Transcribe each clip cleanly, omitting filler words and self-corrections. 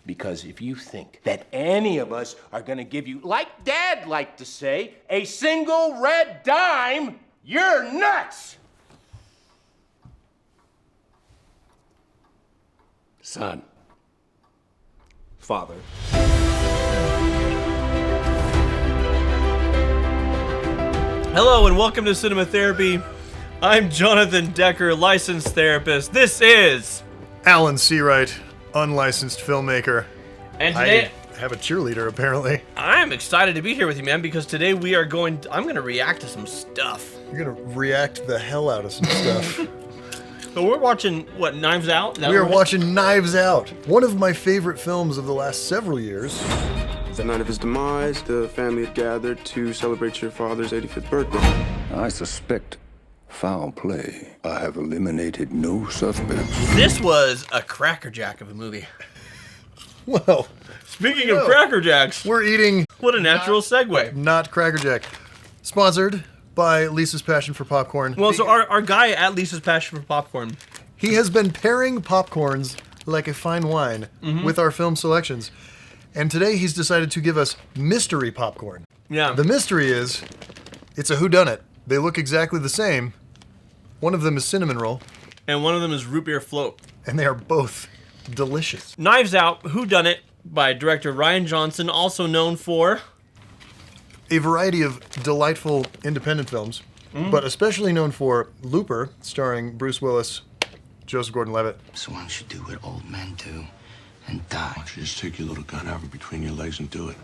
Because if you think that any of us are gonna give you, like Dad liked to say, a single red dime, you're nuts! Son. Father. Hello and welcome to Cinema Therapy. I'm Jonathan Decker, licensed therapist. This is Alan Seawright, unlicensed filmmaker. And today I have a cheerleader, apparently. I'm excited to be here with you, man, because today I'm going to react to some stuff. You're going to react the hell out of some stuff. So we're watching, what, Knives Out? We are watching Knives Out, one of my favorite films of the last several years. The night of his demise, the family had gathered to celebrate your father's 85th birthday. I suspect foul play. I have eliminated no suspects. This was a crackerjack of a movie. Well, speaking of Cracker Jacks, we're eating... What a natural segue. Not Cracker Jack. Sponsored by Lisa's Passion for Popcorn. Well, so our guy at Lisa's Passion for Popcorn, he has been pairing popcorns like a fine wine with our film selections. And today he's decided to give us mystery popcorn. Yeah. The mystery is, it's a whodunit. They look exactly the same. One of them is cinnamon roll. And one of them is root beer float. And they are both delicious. Knives Out, Whodunit, by director Rian Johnson, also known for a variety of delightful independent films, but especially known for Looper, starring Bruce Willis, Joseph Gordon-Levitt. So why don't you do what old men do and die? Why don't you just take your little gun out of between your legs and do it?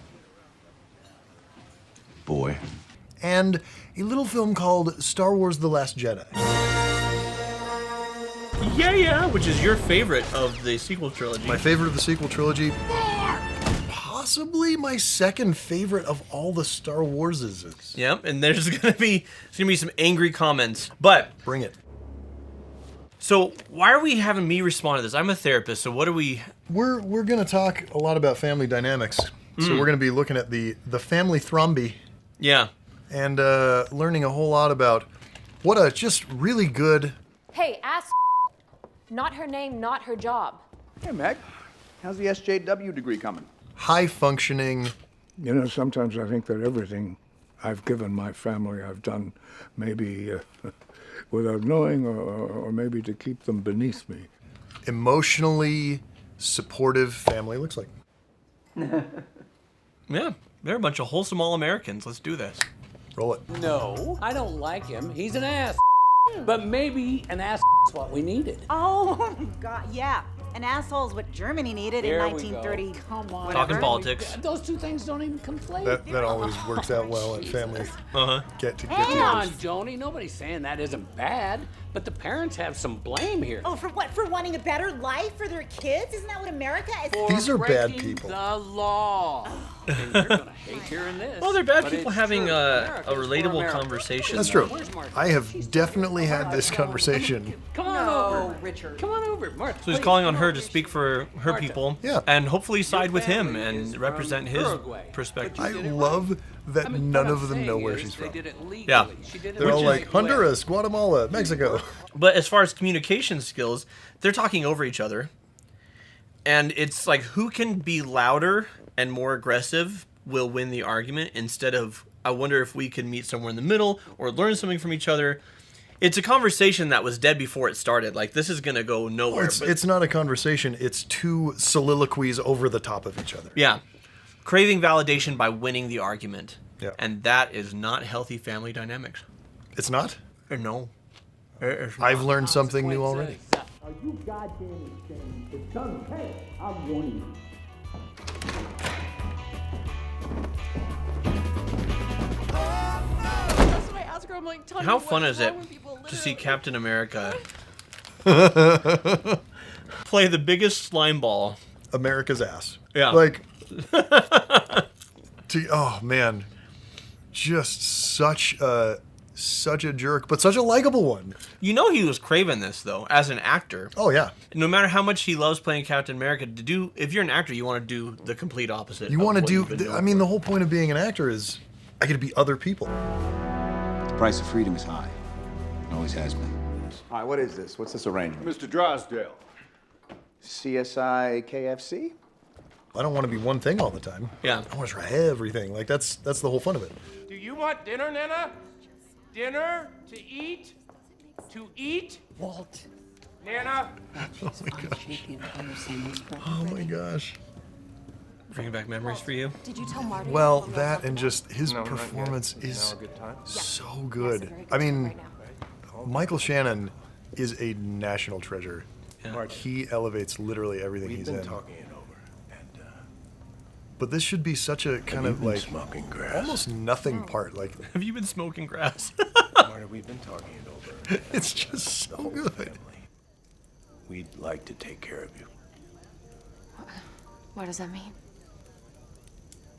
Boy. And a little film called Star Wars: The Last Jedi. Yeah, which is your favorite of the sequel trilogy. My favorite of the sequel trilogy. Possibly my second favorite of all the Star Warses. Yep, and there's gonna be some angry comments, but bring it. So why are we having me respond to this? I'm a therapist, so what are we? We're gonna talk a lot about family dynamics. So we're gonna be looking at the family Thrombeys. Yeah. And learning a whole lot about what a just really good. Hey, ass. Not her name, not her job. Hey, Meg. How's the SJW degree coming? High functioning. You know, sometimes I think that everything I've given my family I've done maybe without knowing or maybe to keep them beneath me. Emotionally supportive family looks like. Yeah, they're a bunch of wholesome all-Americans. Let's do this. Roll it. No, I don't like him. He's an ass. But maybe an ass is what we needed. Oh, God, yeah. An asshole is what Germany needed in 1930. Come on. Talking politics. Those two things don't even conflate. That always works out well at families. Get together. Come on, Joni. Nobody's saying that isn't bad, but the parents have some blame here. Oh, for what? For wanting a better life for their kids? Isn't that what America is? These are bad people. The law. And you're gonna hate hearing this. Well, they're bad people having a relatable conversation. That's true. I have definitely had this conversation. Come on over, Richard. Come on over, Martha. So he's calling on her to speak for her people, yeah, and hopefully side with him and represent his perspective. I love that none of them know where she's from. Yeah. They're all like, Honduras, Guatemala, Mexico. But as far as communication skills, they're talking over each other. And it's like, who can be louder and more aggressive will win the argument, instead of, I wonder if we can meet somewhere in the middle or learn something from each other. It's a conversation that was dead before it started. Like, this is going to go nowhere. It's not a conversation. It's two soliloquies over the top of each other. Yeah. Craving validation by winning the argument. Yeah. And that is not healthy family dynamics. It's not? No. I've learned something new already. Are you goddamn insane? It's done. Hey, I'm warning you. How fun is it to see Captain America play the biggest slime ball? America's ass. Yeah. Like, oh man, just such a jerk, but such a likable one. You know he was craving this though, as an actor. Oh yeah. No matter how much he loves playing Captain America, if you're an actor, you want to do the complete opposite. You want to do. I mean, the whole point of being an actor is I get to be other people. The price of freedom is high. It always has been. All right, what is this? What's this arrangement? Mr. Drysdale. CSI KFC? I don't want to be one thing all the time. Yeah. I want to try everything. Like, that's the whole fun of it. Do you want dinner, Nana? Dinner? To eat? To eat? Walt. Nana? Oh my gosh. Oh my gosh. Bringing back memories for you? Did you tell Marty? Well, that and just his performance is so good. I mean, Michael Shannon is a national treasure. Yeah. He elevates literally everything he's in. Talking it over. And, But this should be such a kind of like smoking grass. almost nothing part. Like, Have you been smoking grass? Marta, we've been talking it over. it's just so good. We'd like to take care of you. What does that mean?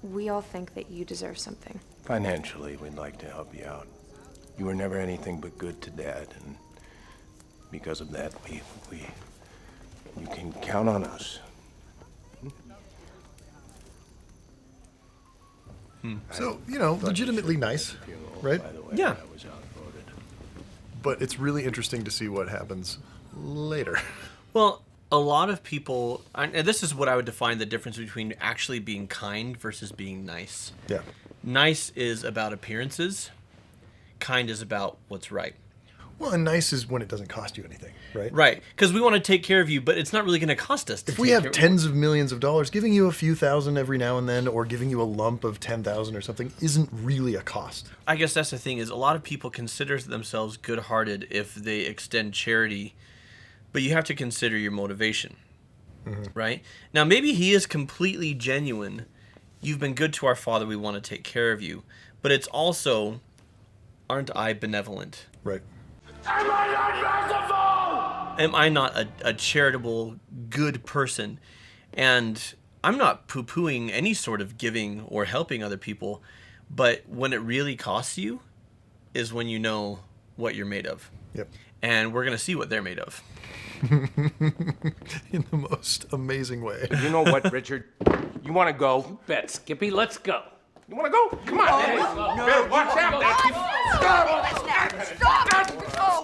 We all think that you deserve something. Financially, we'd like to help you out. You were never anything but good to Dad, and because of that, you can count on us. So, legitimately nice, right? Yeah. But it's really interesting to see what happens later. Well, a lot of people, and this is what I would define the difference between actually being kind versus being nice. Yeah. Nice is about appearances. Kind is about what's right. Well, and nice is when it doesn't cost you anything, right? Right, because we want to take care of you, but it's not really going to cost us. If we have tens of millions of dollars, giving you a few thousand every now and then, or giving you a lump of 10,000 or something, isn't really a cost. I guess that's the thing, is a lot of people consider themselves good-hearted if they extend charity, but you have to consider your motivation, right? Now, maybe he is completely genuine. You've been good to our father, we want to take care of you. But it's also, aren't I benevolent? Right. Am I not merciful? Am I not a charitable, good person? And I'm not poo-pooing any sort of giving or helping other people, but when it really costs you is when you know what you're made of. Yep. And we're going to see what they're made of. In the most amazing way. You know what, Richard? You want to go? Bet, Skippy, let's go. You want to go? Come on, man. Bill, watch out, man. Stop!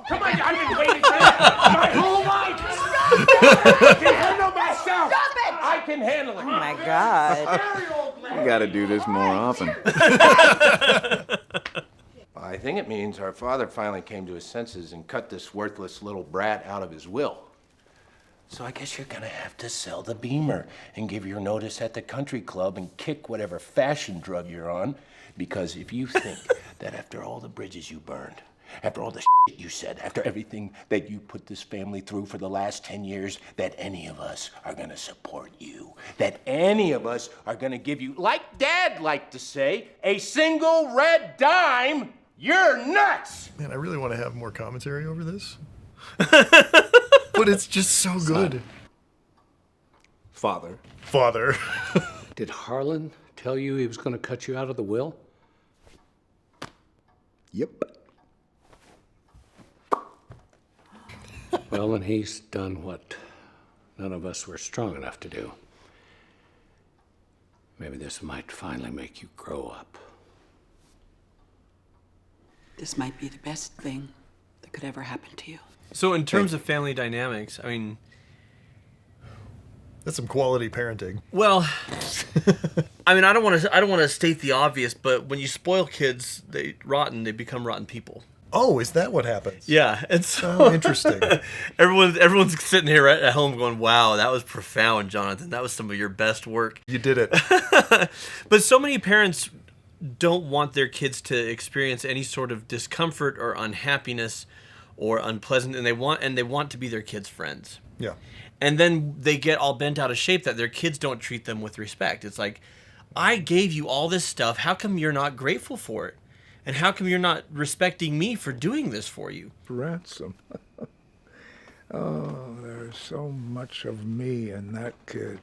Come on, I've been waiting for that my whole life. I can handle myself. Stop it! I can handle it. Oh my God. We gotta do this more often. I think it means our father finally came to his senses and cut this worthless little brat out of his will. So I guess you're gonna have to sell the Beamer and give your notice at the country club and kick whatever fashion drug you're on. Because if you think that after all the bridges you burned, after all the shit you said, after everything that you put this family through for the last 10 years, that any of us are gonna support you, that any of us are gonna give you, like Dad liked to say, a single red dime, you're nuts! Man, I really want to have more commentary over this. But it's just so good. Father. Father. Did Harlan tell you he was going to cut you out of the will? Yep. Well, and he's done what none of us were strong enough to do. Maybe this might finally make you grow up. This might be the best thing that could ever happen to you. So in terms of family dynamics, I mean... That's some quality parenting. Well, I mean, I don't want to state the obvious, but when you spoil kids, they become rotten people. Oh, is that what happens? Yeah, it's so interesting. Everyone's sitting here right at home going, "Wow, that was profound, Jonathan. That was some of your best work." You did it. But so many parents don't want their kids to experience any sort of discomfort or unhappiness or unpleasant, and they want to be their kids' friends. Yeah. And then they get all bent out of shape that their kids don't treat them with respect. It's like, I gave you all this stuff. How come you're not grateful for it? And how come you're not respecting me for doing this for you? Ransom. Oh, there's so much of me in that kid.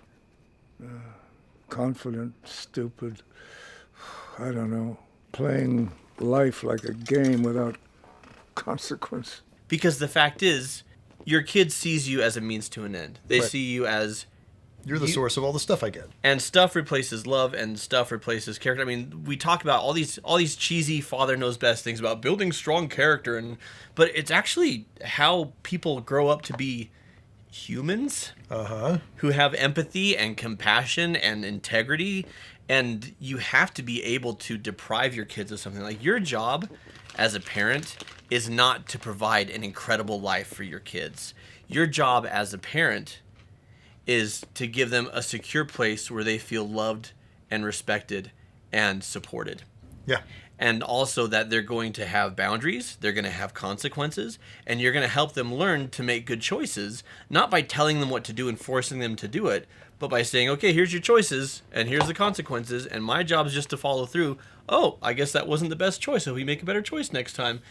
Confident, stupid, I don't know, playing life like a game without consequence. Because the fact is, your kid sees you as a means to an end. They see you as... You're the source of all the stuff I get. And stuff replaces love, and stuff replaces character. I mean, we talk about all these cheesy father knows best things about building strong character, but it's actually how people grow up to be humans who have empathy and compassion and integrity, and you have to be able to deprive your kids of something. Like, your job as a parent is not to provide an incredible life for your kids. Your job as a parent is to give them a secure place where they feel loved and respected and supported. Yeah. And also that they're going to have boundaries, they're going to have consequences, and you're going to help them learn to make good choices, not by telling them what to do and forcing them to do it, but by saying, okay, here's your choices, and here's the consequences, and my job is just to follow through. Oh, I guess that wasn't the best choice, so we make a better choice next time,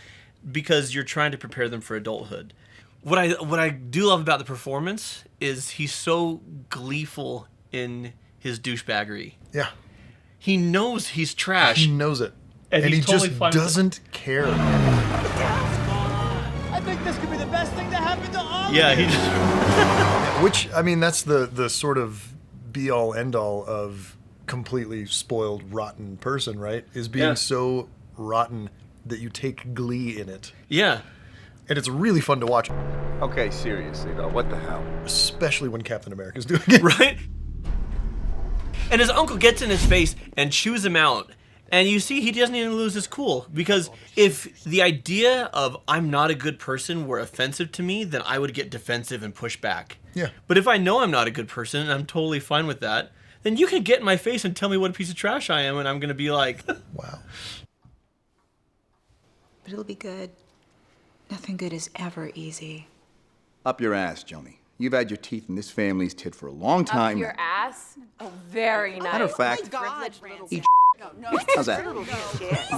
because you're trying to prepare them for adulthood. What I do love about the performance is he's so gleeful in his douchebaggery. Yeah. He knows he's trash. He knows it. And he he's totally just fine with doesn't care. I think this could be the best thing to happen to all Yeah, of he you. just... Which, I mean, that's the sort of be-all, end-all of completely spoiled, rotten person, right? Is being so rotten that you take glee in it. Yeah. And it's really fun to watch. Okay, seriously though, what the hell? Especially when Captain America's doing it. Right? And his uncle gets in his face and chews him out. And you see, he doesn't even lose his cool. Because if the idea of I'm not a good person were offensive to me, then I would get defensive and push back. Yeah. But if I know I'm not a good person and I'm totally fine with that, then you can get in my face and tell me what a piece of trash I am, and I'm going to be like... Wow. But it'll be good. Nothing good is ever easy. Up your ass, Joni. You've had your teeth in this family's tit for a long time. Up your ass? Oh, very nice. Matter of fact, Oh my God, eat no. How's that? In In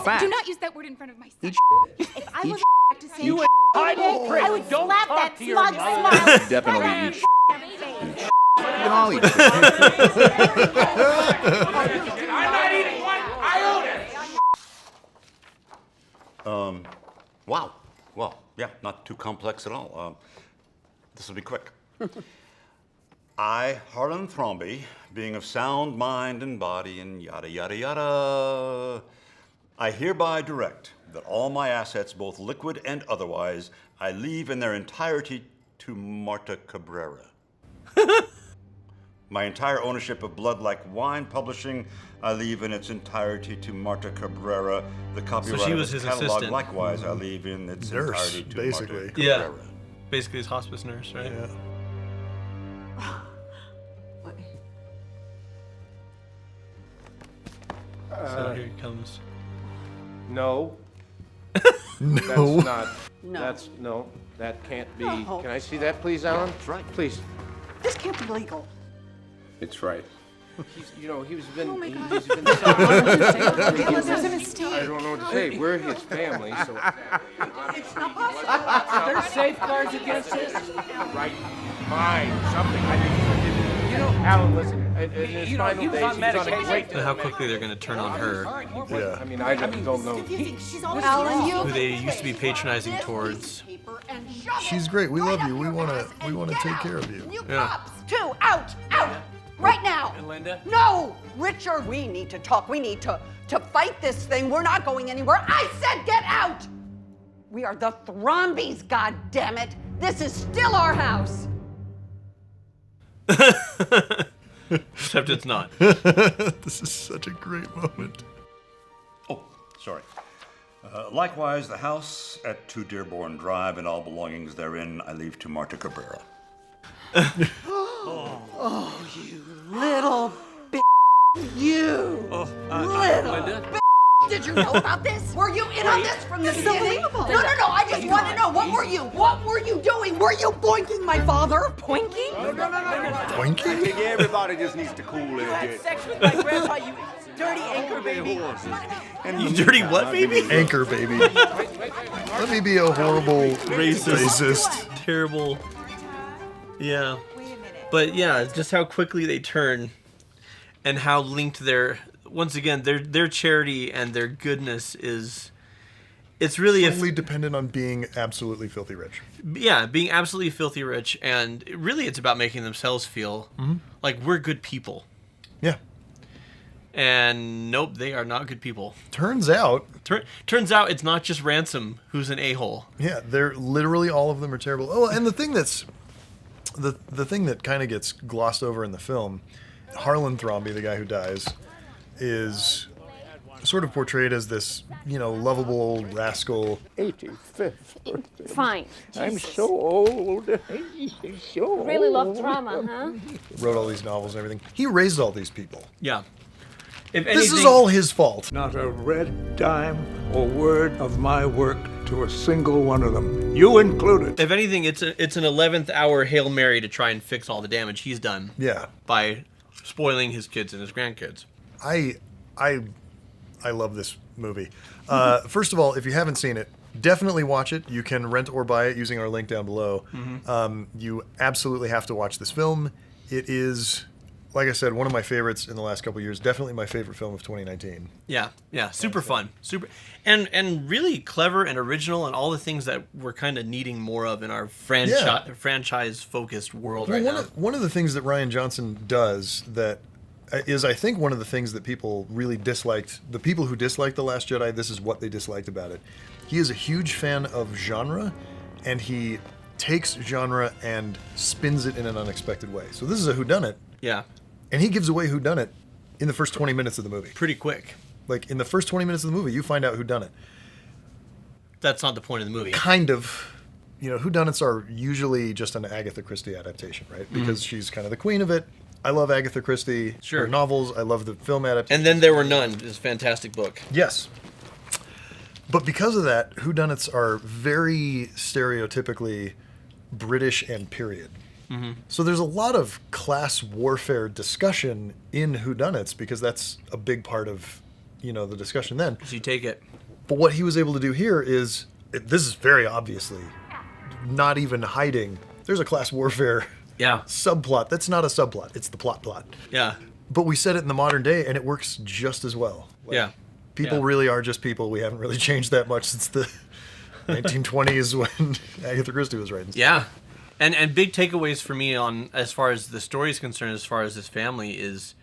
fact, Do not use that word in front of my son. Eat If I was to say You I would slap that smug smile. definitely eat You can all eat I'm not eating one iota. Wow. Well, yeah, not too complex at all. This will be quick. I, Harlan Thromby, being of sound mind and body and yada, yada, yada, I hereby direct that all my assets, both liquid and otherwise, I leave in their entirety to Marta Cabrera. My entire ownership of Blood Like Wine Publishing, I leave in its entirety to Marta Cabrera. The copyright she of was its his catalog, assistant. likewise, I leave in its Nurse, entirety to basically. Marta Yeah. Cabrera. Basically his hospice nurse, right? Yeah. So here he comes. No. No. That's not. No. That's no. That can't be. No. Can I see that, please, Alan? That's right. Please. This can't be legal. It's right. He's, you know, he's been. Oh my God. He's been. There's a mistake. I don't know what to say. We're his family, so. It's not possible. Are there safeguards against this? Right. Fine. Something. I think. You know, Alan, listen. In his You know, final he was days, on he's on a medication. great. But how quickly they're going to turn on her, Yeah. I mean, I don't know. She's always who they used to be patronizing towards. She's great. We love you. We wanna take care of you. You Yeah. cops, too, out, right now. And Linda? No, Richard, we need to talk. We need to fight this thing. We're not going anywhere. I said get out. We are the Thrombeys, goddammit. This is still our house. Except it's not. This is such a great moment. Oh, sorry. Likewise, the house at 2 Dearborn Drive and all belongings therein, I leave to Marta Cabrera. Oh, you little b****. You little Linda? b****. Did you know about this? Were you in on this from the beginning? No, I just want to know. What were you? What were you doing? Were you boinking my father? Boinking? No. Boinking? think everybody just needs to cool a little bit. Sex with my grandpa, you dirty anchor baby. You dirty what, baby? Anchor baby. Let me be a horrible racist. Terrible. Yeah. But yeah, just how quickly they turn and how linked once again, their charity and their goodness is... It's really... Solely dependent on being absolutely filthy rich. Yeah, being absolutely filthy rich, and really it's about making themselves feel like we're good people. Yeah. And nope, they are not good people. Turns out it's not just Ransom who's an a-hole. Yeah, they're literally all of them are terrible. Oh, and the thing that's The thing that kind of gets glossed over in the film, Harlan Thrombey, the guy who dies, is sort of portrayed as this, lovable old rascal. 85th birthday. Fine. I'm so old. So Really love old. drama, huh? Wrote all these novels and everything. He raised all these people. Yeah. If This is all his fault. Not a red dime or word of my work to a single one of them, you included. If anything, it's an 11th hour Hail Mary to try and fix all the damage he's done. Yeah. By spoiling his kids and his grandkids. I love this movie. First of all, if you haven't seen it, definitely watch it. You can rent or buy it using our link down below. You absolutely have to watch this film. It is, like I said, one of my favorites in the last couple of years. Definitely my favorite film of 2019. Yeah, super fun, super, and really clever and original, and all the things that we're kind of needing more of in our franchise-focused world right now. One of the things that Rian Johnson does that is, I think, one of the things that people really disliked. The people who disliked The Last Jedi, this is what they disliked about it. He is a huge fan of genre, and he takes genre and spins it in an unexpected way. So this is a whodunit. Yeah. And he gives away whodunit in the first 20 minutes of the movie. Pretty quick. Like, in the first 20 minutes of the movie, you find out whodunit. That's not the point of the movie. Kind of. Whodunits are usually just an Agatha Christie adaptation, right? Because she's kind of the queen of it. I love Agatha Christie, her novels. I love the film adaptation. And Then There Were None is a fantastic book. Yes. But because of that, whodunits are very stereotypically British and period. So there's a lot of class warfare discussion in whodunits because that's a big part of, the discussion then. So you take it. But what he was able to do here is, this is very obviously not even hiding. There's a class warfare subplot. That's not a subplot. It's the plot. Yeah. But we said it in the modern day, and it works just as well. People really are just people. We haven't really changed that much since the 1920s when Agatha Christie was writing. Yeah. And big takeaways for me on as far as the story is concerned, as far as this family, is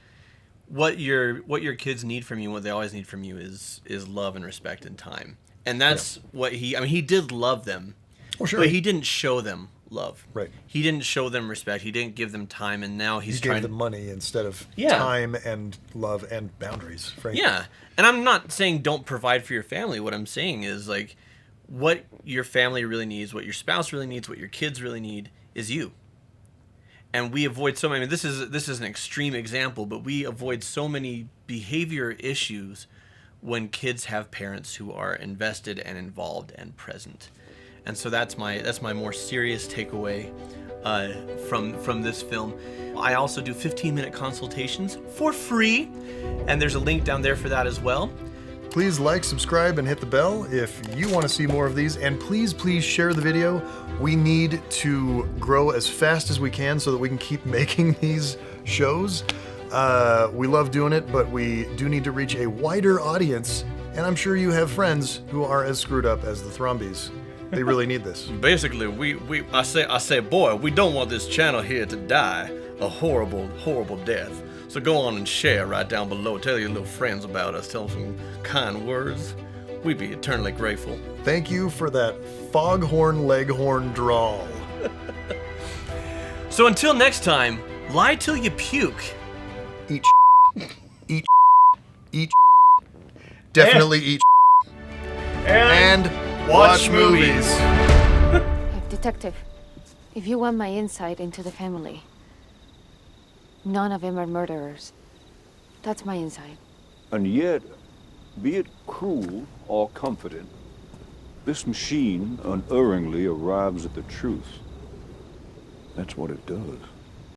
what your kids need from you, what they always need from you is love and respect and time. And that's what he did love them. Oh, sure. But he didn't show them love. Right. He didn't show them respect. He didn't give them time, and now he's He trying gave them money instead of Yeah. time and love and boundaries, frankly. Yeah. And I'm not saying don't provide for your family. What I'm saying is, like, what your family really needs, what your spouse really needs, what your kids really need is you. And we avoid so many. I mean, this is an extreme example, but we avoid so many behavior issues when kids have parents who are invested and involved and present. And so that's my more serious takeaway from this film. I also do 15-minute consultations for free, and there's a link down there for that as well. Please like, subscribe, and hit the bell if you want to see more of these. And please share the video. We need to grow as fast as we can so that we can keep making these shows. We love doing it, but we do need to reach a wider audience. And I'm sure you have friends who are as screwed up as the Thrombeys. They really need this. Basically, I say, boy, we don't want this channel here to die a horrible, horrible death. So go on and share right down below. Tell your little friends about us. Tell them some kind words. We'd be eternally grateful. Thank you for that foghorn leghorn drawl. So until next time, lie till you puke. Eat. Definitely eat. And watch movies. Detective, if you want my insight into the family, none of them are murderers. That's my insight. And yet, be it cruel or comforting, this machine unerringly arrives at the truth. That's what it does.